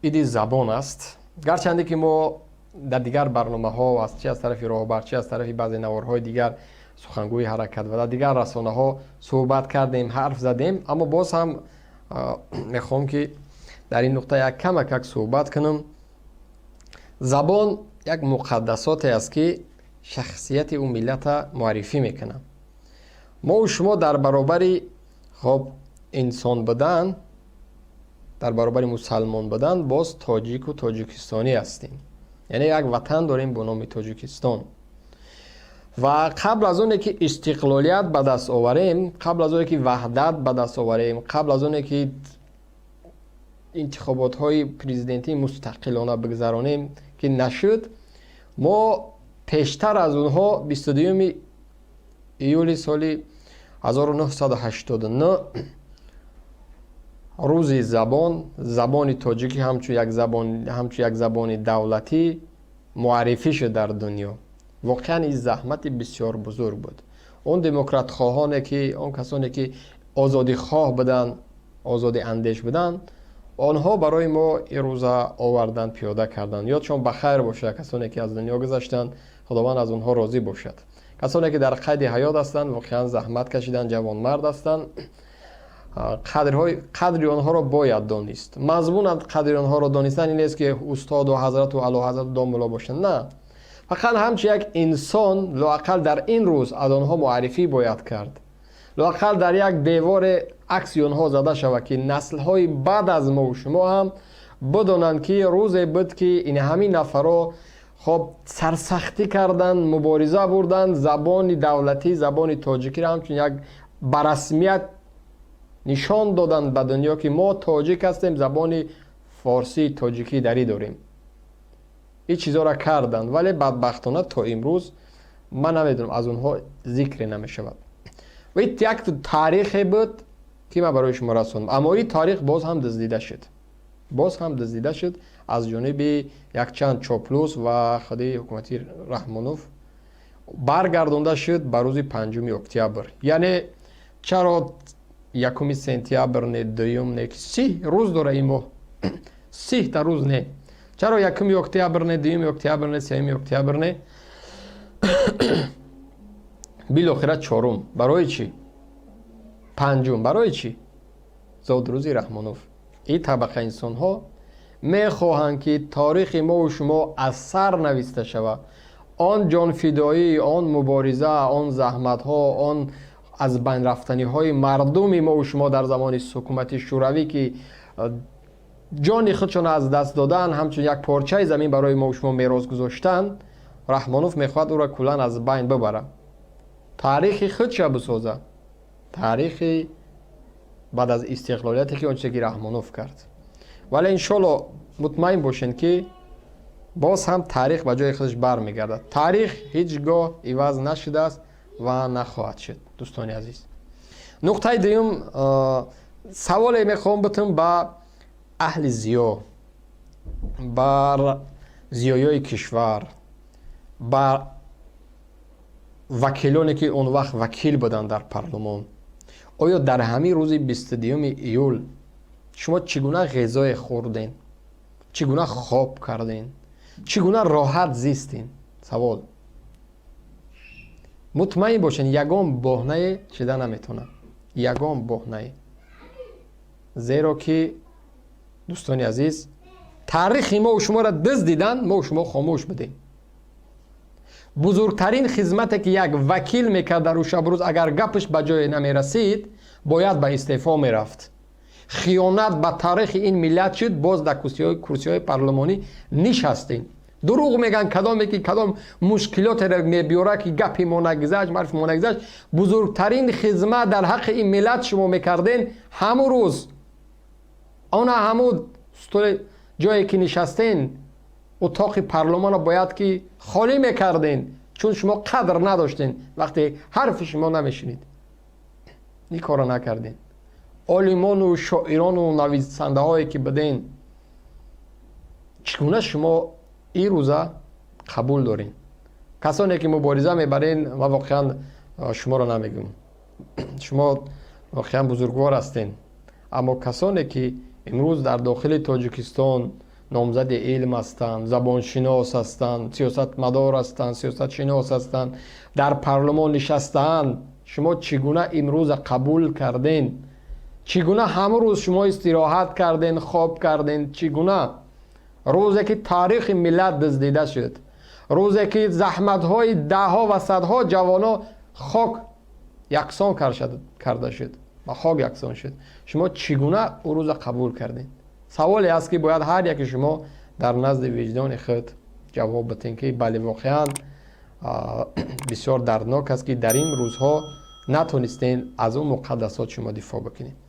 ایدی زبان است. گرچنده که ما در دیگر برنامه ها چه از طرف راهبر چه از طرف بعضی نوارهای دیگر سخنگوی حرکت و در دیگر رسانه ها صحبت کردیم، حرف زدیم، اما باز هم میخوام که در این نقطه یک کمک صحبت کنم. زبان یک مقدساتی است که شخصیت اون ملت معرفی میکنه. ما و شما در برابر خب انسان بودن، در برابر مسلمان بودن، باز تاجیک و تاجیکستانی هستیم. یعنی یک وطن داریم به نام تاجیکستان و قبل از اون که استقلالیت به دست آوریم، قبل از اون که وحدت به دست آوریم، قبل از اون که انتخابات های پرزیدنتی مستقلانه بگذرانیم که نشد، ما پیشتر از اونها 22 ایول سال 1989 روز زبان تاجیکی همچون یک زبان دولتی معرفی شد در دنیا. واقعا این زحمت بسیار بزرگ بود. اون دموکرات خواهانی که اون کسانی که آزادی خواه بودن، آزادی اندیش بودن، آنها برای ما این روز آوردن، پیاده کردن. یادشون بخیر باشه کسانی که از دنیا گذشتن، خداوند از اونها راضی باشد. کسانی که در قید حیات هستند واقعا زحمت کشیدن، جوان مرد هستند. قدر آنها را باید دانست. مضمون قدر آنها را دانستن این نیست که استاد و حضرت و اعلی حضرت و داملا باشند، نه، فقط همچون یک انسان لااقل در این روز از آنها معرفی باید کرد. لااقل در یک دیوار عکس آنها زده شود که نسل های بعد از ما و شما هم بدانند که روزی بود که این همین نفرها خب سرسختی کردن، مبارزه بردن، زبان دولتی، زبان تاجیکی را همچون یک برسمیت نشان دادن به دنیا که ما تاجیک هستیم، زبان فارسی تاجیکی داری داریم. این چیزها را کردن، ولی بدبختانه تا امروز من نمیدونم از اونها ذکر نمی شود. و این یک تاریخی بود که من برای شما رسوندم، اما این تاریخ باز هم دزدیده شد از جانب یک چند چاپلوس و خدای حکومتی رحمانوف برگردانده شد به روز 5 اکتبر. یعنی چرا 1 سپتامبر نه، 2 نه، 30 روز داره این ماه، 30 تا روز نه. چرا 1 اکتبر نه، 2 اکتبر نه، 3 اکتبر نه؟ بالاخره 4 برای چی؟ 5 برای چی؟ زاد روزی رحمانوف. این طبقه انسان ها میخواهند که تاریخ ما و شما از سر نوشته شود. آن جان فدایی، آن مبارزه، آن زحمت ها، آن از بین رفتنی های مردم ما و شما در زمان حکومت شوروی که جان خودشان از دست دادن، همچون یک پارچه زمین برای ما و شما میراث گذاشتن، رحمانوف میخواد او را کلا از بین ببره، تاریخ خودش بسازه، تاریخ بعد از استقلالیتی که آنچه که رحمانوف کرد. ولی انشالله مطمئن باشین که باز هم تاریخ به جای خودش برمیگرده. تاریخ هیچگاه عوض نشده است و نخواهد شد. دوستان عزیز، نقطه دوم، سوال میخوام بتم با اهل زیا، بر زیایای کشور، بر وکیلانی که اون وقت وکیل بودن در پارلمان. آیا در همین روز 22 ایول شما چگونه غذای خوردین؟ چگونه خواب کردین؟ چگونه راحت زیستین؟ سوال. مطمئن باشین یگان بهانه شده نمیتونه، یگان بهانه. زیرا که دوستان عزیز، تاریخ ما و شما را دزدیدن، ما و شما خاموش بدیم. بزرگترین خدمتی که یک وکیل میکرد در شب روز، اگر گپش به جای نمیرسید باید به استعفا میرفت. خیانت به تاریخ این ملت شد. باز در کرسی های پارلمانی نشستین، دروغ میگن کدام مشکلات را میبیاره که گپی ما نگذشت، معرف ما نگذشت. بزرگترین خدمت در حق این ملت شما میکردین همون روز، همون جایی که نشستین، اتاق پارلمان باید که خالی میکردین، چون شما قدر نداشتین وقتی حرف شما نمیشنید. این کارو نکردین. عالمان و شاعران و نویسنده هایی که بدین، چگونه شما این روزه قبول دارین؟ کسانی که مبارزه میبرین، و واقعا شما رو نمیگم، شما واقعا بزرگوار هستین، اما کسانی که امروز در داخل تاجیکستان نامزد علم هستند، زبانشناس هستند، سیاستمدار هستند، سیاستشناس هستند، در پارلمان نشستند. شما چگونه امروز قبول کردین؟ چگونه همه روز شما استراحت کردین، خواب کردین؟ چگونه روزی که تاریخ ملت دزدیده شد، روزی که زحمت های ده ها و صدها جوانان خاک یکسان کرده شد، با خاک یکسان شد، شما چگونه او روز قبول کردین؟ سوالی است که باید هر یک شما در نزد وجدان خود جواب بدین که بله واقعا بسیار دردناک است که در این روزها نتونستین از اون مقدسات شما دفاع بکنید.